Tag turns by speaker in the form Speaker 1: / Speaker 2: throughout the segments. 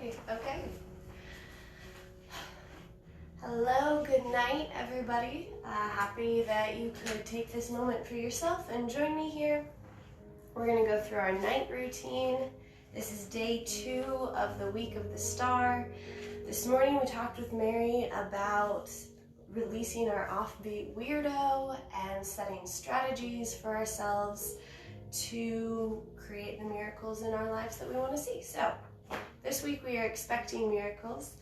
Speaker 1: Great, okay. Hello, good night, everybody. Happy that you could take this moment for yourself and join me here. We're gonna go through our night routine. This is day 2 of the week of the star. This morning we talked with Mary about releasing our offbeat weirdo and setting strategies for ourselves to create the miracles in our lives that we want to see. So this week we are expecting miracles,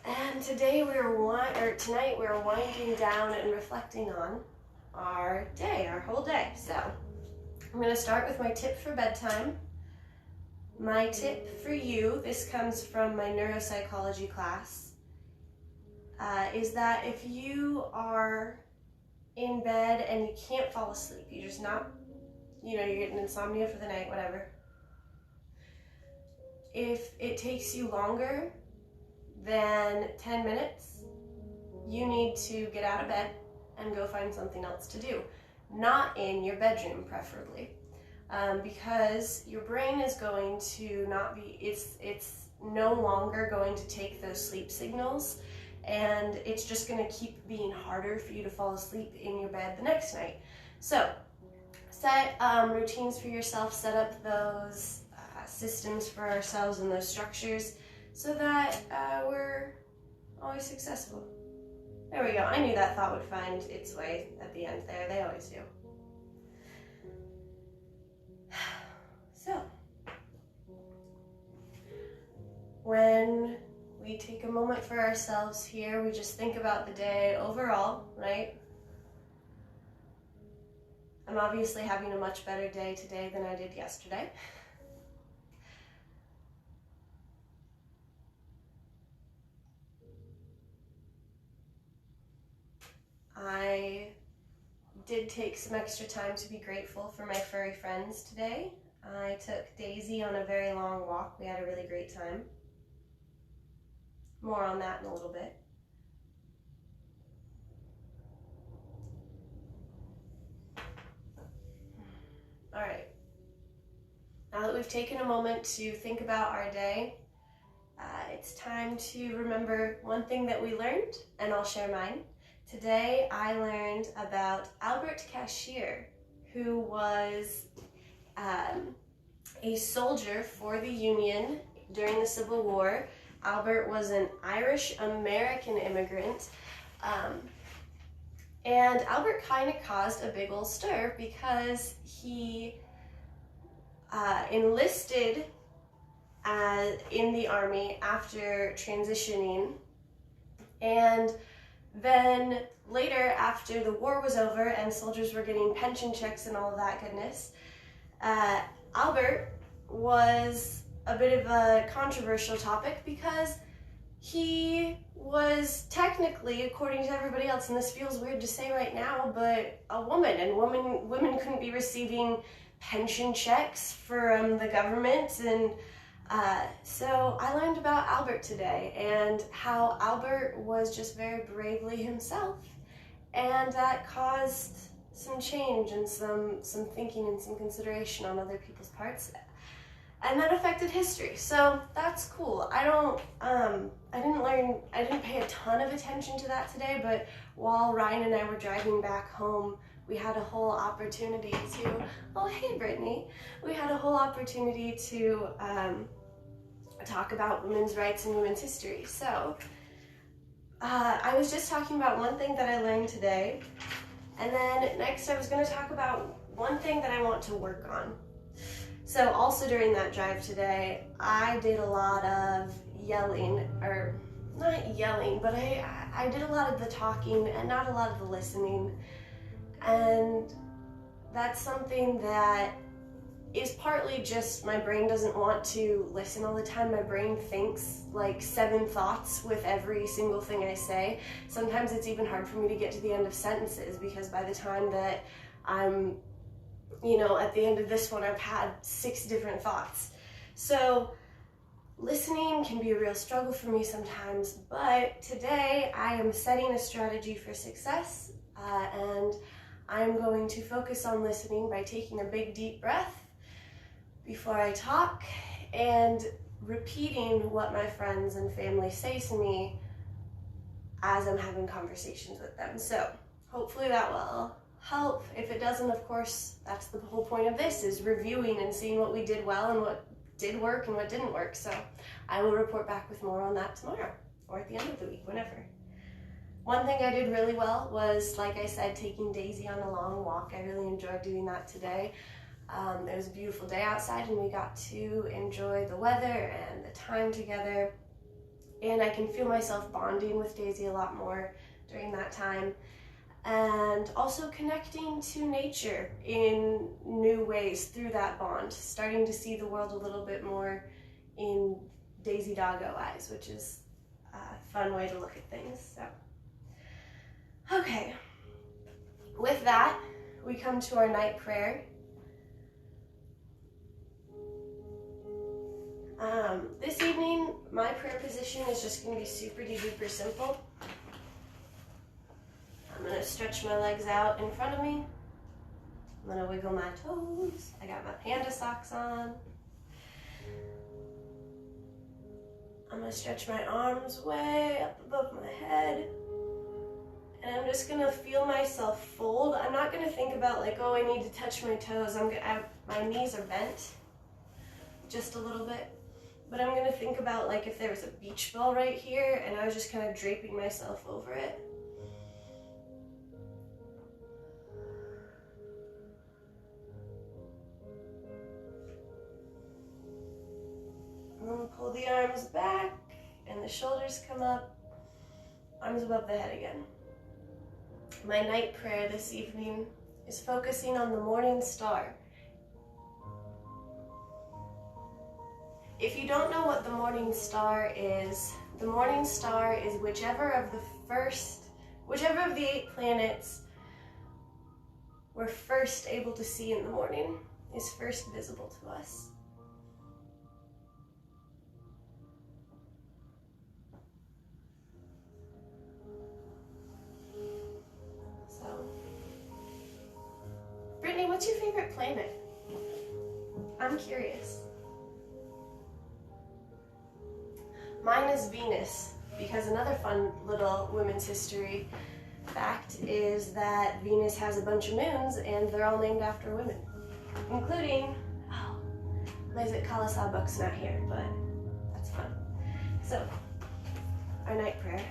Speaker 1: and tonight we're winding down and reflecting on our day, our whole day. So I'm going to start with my tip for bedtime. My tip for you, this comes from my neuropsychology class, is that if you are in bed and you can't fall asleep, you're just not, you're getting insomnia for the night, whatever. If it takes you longer than 10 minutes, you need to get out of bed and go find something else to do. Not in your bedroom, preferably. Because your brain is going to not be, it's no longer going to take those sleep signals, and it's just going to keep being harder for you to fall asleep in your bed the next night. So set routines for yourself, set up those systems for ourselves and those structures so that we're always successful. There we go. I knew that thought would find its way at the end there. They always do. So, when we take a moment for ourselves here, we just think about the day overall, right? I'm obviously having a much better day today than I did yesterday. I did take some extra time to be grateful for my furry friends today. I took Daisy on a very long walk. We had a really great time. More on that in a little bit. All right. Now that we've taken a moment to think about our day, it's time to remember one thing that we learned, and I'll share mine. Today I learned about Albert Cashier, who was a soldier for the Union during the Civil War. Albert was an Irish-American immigrant, and Albert kind of caused a big old stir because he enlisted in the army after transitioning, and then later, after the war was over and soldiers were getting pension checks and all of that goodness, Albert was a bit of a controversial topic because he was technically, according to everybody else, and this feels weird to say right now, but a woman, and women couldn't be receiving pension checks from the government. And so I learned about Albert today and how Albert was just very bravely himself, and that caused some change and some thinking and some consideration on other people's parts, and that affected history. So that's cool. I didn't pay a ton of attention to that today, but while Ryan and I were driving back home, we had a whole opportunity to, oh hey Brittany, we had a whole opportunity to talk about women's rights and women's history. So I was just talking about one thing that I learned today, and then next I was going to talk about one thing that I want to work on. So also during that drive today, I did a lot of yelling, or not yelling, but I did a lot of the talking and not a lot of the listening, and that's something that is partly just my brain doesn't want to listen all the time. My brain thinks like 7 thoughts with every single thing I say. Sometimes it's even hard for me to get to the end of sentences because by the time that I'm, at the end of this one, I've had 6 different thoughts. So listening can be a real struggle for me sometimes, but today I am setting a strategy for success, and I'm going to focus on listening by taking a big deep breath before I talk, and repeating what my friends and family say to me as I'm having conversations with them. So hopefully that will help. If it doesn't, of course, that's the whole point of this, is reviewing and seeing what we did well and what did work and what didn't work. So I will report back with more on that tomorrow or at the end of the week, whenever. One thing I did really well was, like I said, taking Daisy on a long walk. I really enjoyed doing that today. It was a beautiful day outside and we got to enjoy the weather and the time together. And I can feel myself bonding with Daisy a lot more during that time. And also connecting to nature in new ways through that bond. Starting to see the world a little bit more in Daisy Doggo eyes, which is a fun way to look at things. So, okay. With that, we come to our night prayer. This evening, my prayer position is just going to be super duper simple. I'm going to stretch my legs out in front of me. I'm going to wiggle my toes. I got my panda socks on. I'm going to stretch my arms way up above my head. And I'm just going to feel myself fold. I'm not going to think about like, oh, I need to touch my toes. My knees are bent just a little bit. But I'm going to think about like if there was a beach ball right here and I was just kind of draping myself over it. I'm going to pull the arms back and the shoulders come up, arms above the head again. My night prayer this evening is focusing on the morning star. If you don't know what the morning star is whichever of the 8 planets we're first able to see in the morning, is first visible to us. So, Brittany, what's your favorite planet? I'm curious. Mine is Venus, because another fun little women's history fact is that Venus has a bunch of moons and they're all named after women, including, Isaac Kalasabuk's not here, but that's fun. So, our night prayer.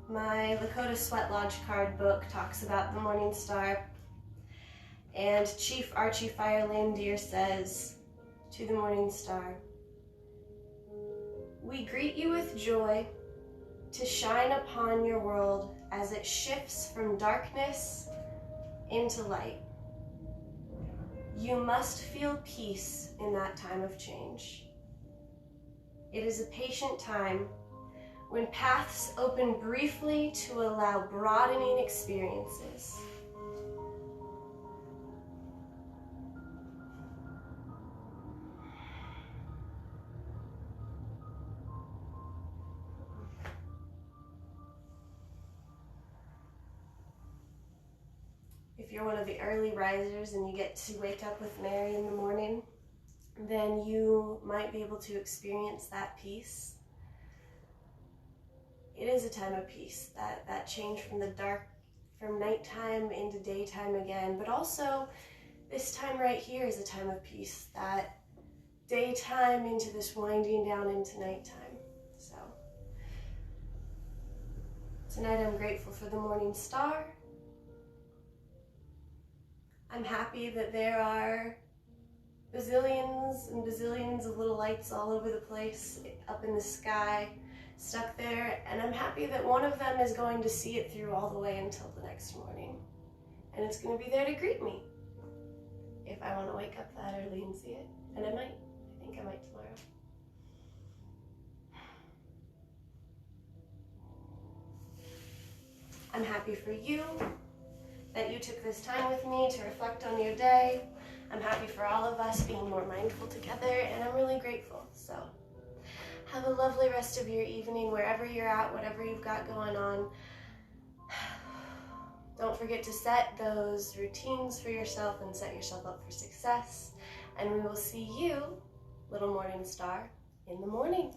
Speaker 1: My Lakota Sweat Lodge card book talks about the morning star. And Chief Archie Firelane Deer says to the morning star, "We greet you with joy to shine upon your world as it shifts from darkness into light. You must feel peace in that time of change. It is a patient time when paths open briefly to allow broadening experiences. If you're one of the early risers and you get to wake up with Mary in the morning, then you might be able to experience that peace. It is a time of peace, that change from the dark, from nighttime into daytime again, but also this time right here is a time of peace, that daytime into this winding down into nighttime. So tonight I'm grateful for the morning star. I'm happy that there are bazillions and bazillions of little lights all over the place, up in the sky, stuck there, and I'm happy that one of them is going to see it through all the way until the next morning. And it's going to be there to greet me, if I want to wake up that early and see it. And I might. I think I might tomorrow. I'm happy for you, that you took this time with me to reflect on your day. I'm happy for all of us being more mindful together, and I'm really grateful. So have a lovely rest of your evening, wherever you're at, whatever you've got going on. Don't forget to set those routines for yourself and set yourself up for success. And we will see you, little morning star, in the morning.